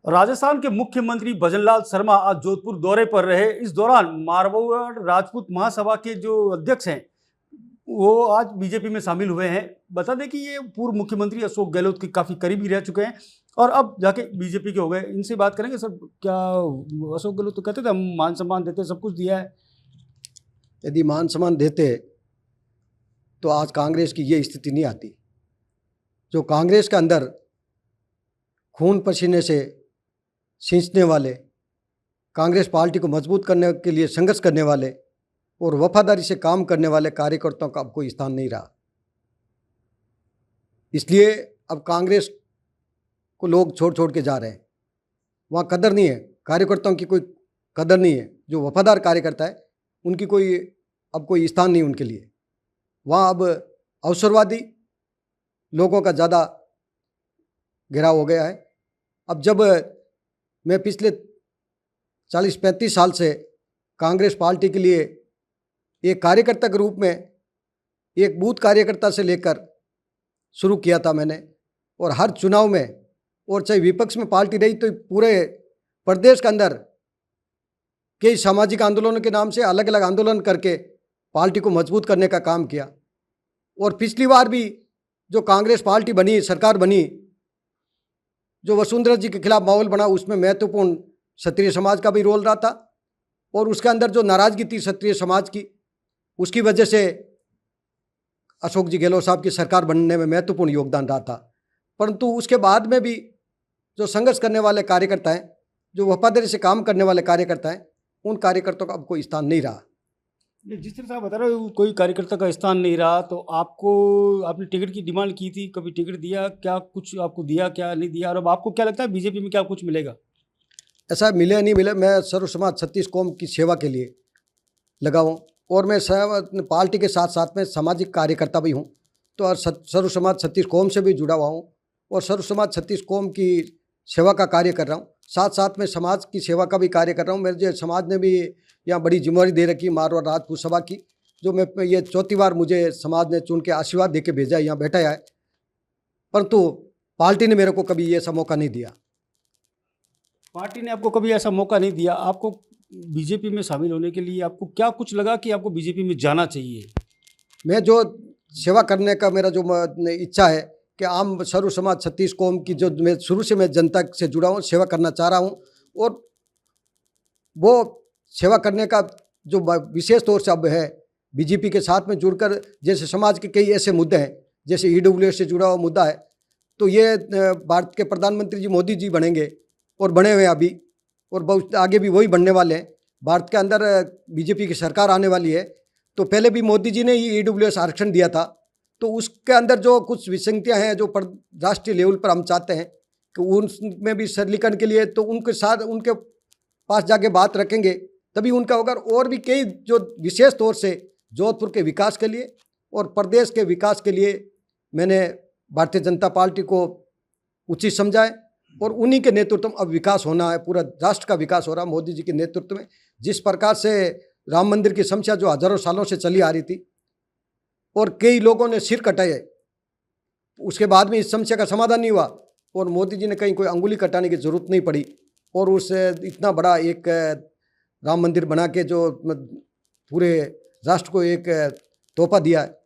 राजस्थान के मुख्यमंत्री भजनलाल शर्मा आज जोधपुर दौरे पर रहे। इस दौरान मारवाड़ राजपूत महासभा के जो अध्यक्ष हैं वो आज बीजेपी में शामिल हुए हैं। बता दें कि ये पूर्व मुख्यमंत्री अशोक गहलोत के काफ़ी करीबी रह चुके हैं और अब जाके बीजेपी के हो गए। इनसे बात करेंगे। सर, क्या अशोक गहलोत तो कहते थे हम मान सम्मान देते, सब कुछ दिया है। यदि मान सम्मान देते तो आज कांग्रेस की ये स्थिति नहीं आती। जो कांग्रेस के अंदर खून पसीने से सींचने वाले, कांग्रेस पार्टी को मजबूत करने के लिए संघर्ष करने वाले और वफादारी से काम करने वाले कार्यकर्ताओं का अब कोई स्थान नहीं रहा। इसलिए अब कांग्रेस को लोग छोड़ छोड़ के जा रहे हैं। वहाँ कदर नहीं है, कार्यकर्ताओं की कोई कदर नहीं है। जो वफादार कार्यकर्ता है उनकी अब कोई स्थान नहीं उनके लिए। वहाँ अब अवसरवादी लोगों का ज़्यादा घेराव हो गया है। अब जब मैं पिछले 40-35 साल से कांग्रेस पार्टी के लिए एक कार्यकर्ता के रूप में, एक बूथ कार्यकर्ता से लेकर शुरू किया था मैंने, और हर चुनाव में, और चाहे विपक्ष में पार्टी रही तो पूरे प्रदेश के अंदर कई सामाजिक आंदोलनों के नाम से अलग अलग आंदोलन करके पार्टी को मजबूत करने का काम किया। और पिछली बार भी जो कांग्रेस पार्टी बनी, सरकार बनी, जो वसुंधरा जी के खिलाफ माहौल बना, उसमें महत्वपूर्ण क्षत्रिय समाज का भी रोल रहा था। और उसके अंदर जो नाराज़गी थी क्षत्रिय समाज की, उसकी वजह से अशोक जी गहलोत साहब की सरकार बनने में महत्वपूर्ण योगदान रहा था। परंतु उसके बाद में भी जो संघर्ष करने वाले कार्यकर्ता हैं, जो वफादारी से काम करने वाले कार्यकर्ता हैं, उन कार्यकर्ताओं का अब कोई स्थान नहीं रहा। जिस तरह से आप बता रहे हो कोई कार्यकर्ता का स्थान नहीं रहा, तो आपने टिकट की डिमांड की थी, कभी टिकट दिया? क्या कुछ आपको दिया, क्या नहीं दिया? और अब आपको क्या लगता है बीजेपी में क्या कुछ मिलेगा? ऐसा मिले नहीं मिले, मैं सर्व समाज 36 कौम की सेवा के लिए लगा हूँ और मैं पार्टी के साथ साथ में सामाजिक कार्यकर्ता भी हूँ। तो और सर्व समाज 36 कौम से भी जुड़ा हुआ हूँ और सर्व समाज 36 कौम की सेवा का कार्य कर रहा हूँ। साथ साथ में समाज की सेवा का भी कार्य कर रहा हूँ। मेरे समाज ने भी यहाँ बड़ी जिम्मेवारी दे रखी मारवाड़ राजपूत सभा की, जो मैं ये चौथी बार मुझे समाज ने चुन के आशीर्वाद दे के भेजा, यहाँ बैठाया है। परंतु पार्टी ने मेरे को कभी ये ऐसा मौका नहीं दिया। पार्टी ने आपको कभी ऐसा मौका नहीं दिया। आपको बीजेपी में शामिल होने के लिए आपको क्या कुछ लगा कि आपको बीजेपी में जाना चाहिए? मैं जो सेवा करने का मेरा जो इच्छा है कि आम सर्व समाज 36 कौम की जो मैं शुरू से मैं जनता से जुड़ा हूँ, सेवा करना चाह रहा हूँ। और वो सेवा करने का जो विशेष तौर से अब है बीजेपी के साथ में जुड़कर, जैसे समाज के कई ऐसे मुद्दे हैं, जैसे EWS से जुड़ा हुआ मुद्दा है, तो ये भारत के प्रधानमंत्री जी मोदी जी बनेंगे और बने हुए अभी, और बहुत आगे भी वही बनने वाले हैं। भारत के अंदर बीजेपी की सरकार आने वाली है। तो पहले भी मोदी जी ने ही EWS आरक्षण दिया था, तो उसके अंदर जो कुछ विसंगतियाँ हैं जो राष्ट्रीय लेवल पर हम चाहते हैं कि उनमें भी सरलीकरण के लिए, तो उनके साथ उनके पास जाके बात रखेंगे तभी उनका होगा। और भी कई जो विशेष तौर से जोधपुर के विकास के लिए और प्रदेश के विकास के लिए मैंने भारतीय जनता पार्टी को उचित समझा है। और उन्हीं के नेतृत्व में अब विकास होना है, पूरा राष्ट्र का विकास हो रहा है मोदी जी के नेतृत्व में। जिस प्रकार से राम मंदिर की समस्या जो हजारों सालों से चली आ रही थी और कई लोगों ने सिर कटाए, उसके बाद में इस समस्या का समाधान नहीं हुआ और मोदी जी ने कहीं कोई अंगुली कटाने की जरूरत नहीं पड़ी और उस इतना बड़ा एक राम मंदिर बना के जो पूरे राष्ट्र को एक तोहफा दिया है।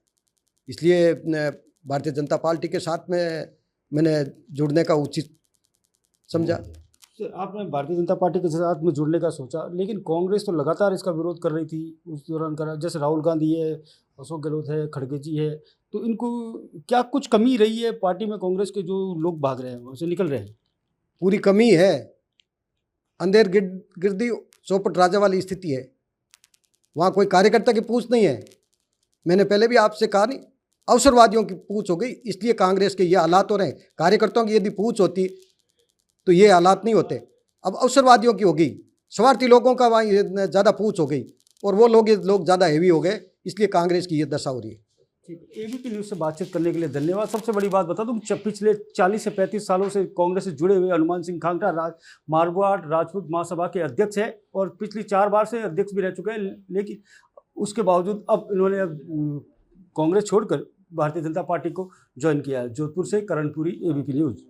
इसलिए भारतीय जनता पार्टी के साथ में मैंने जुड़ने का उचित समझा। आपने भारतीय जनता पार्टी के साथ में जुड़ने का सोचा, लेकिन कांग्रेस तो लगातार इसका विरोध कर रही थी उस दौरान करा। जैसे राहुल गांधी है, अशोक गहलोत है, खड़गे जी है, तो इनको क्या कुछ कमी रही है पार्टी में? कांग्रेस के जो लोग भाग रहे हैं, उसे निकल रहे हैं। पूरी कमी है, अंधेर गिरदी चौपट राजा वाली स्थिति है। वहाँ कोई कार्यकर्ता की पूछ नहीं है। मैंने पहले भी आपसे कहा नहीं, अवसरवादियों की पूछ हो गई, इसलिए कांग्रेस के ये हालात हो रहे हैं। कार्यकर्ताओं की यदि पूछ होती तो ये हालात नहीं होते। अब अवसरवादियों की हो गई, स्वार्थी लोगों का वहाँ ज़्यादा पूछ हो गई और वो लोग ज़्यादा हैवी हो गए, इसलिए कांग्रेस की ये दशा हो रही है। ठीक है, ABP न्यूज़ से बातचीत करने के लिए धन्यवाद। सबसे बड़ी बात बता दूं, पिछले 40 से 35 सालों से कांग्रेस से जुड़े हुए हनुमान सिंह खांगटा मारवाड़ राजपूत महासभा के अध्यक्ष हैं और पिछली 4 बार से अध्यक्ष भी रह चुके हैं। लेकिन उसके बावजूद अब इन्होंने कांग्रेस छोड़कर भारतीय जनता पार्टी को ज्वाइन किया है। जोधपुर से करणपुरी, ABP न्यूज़।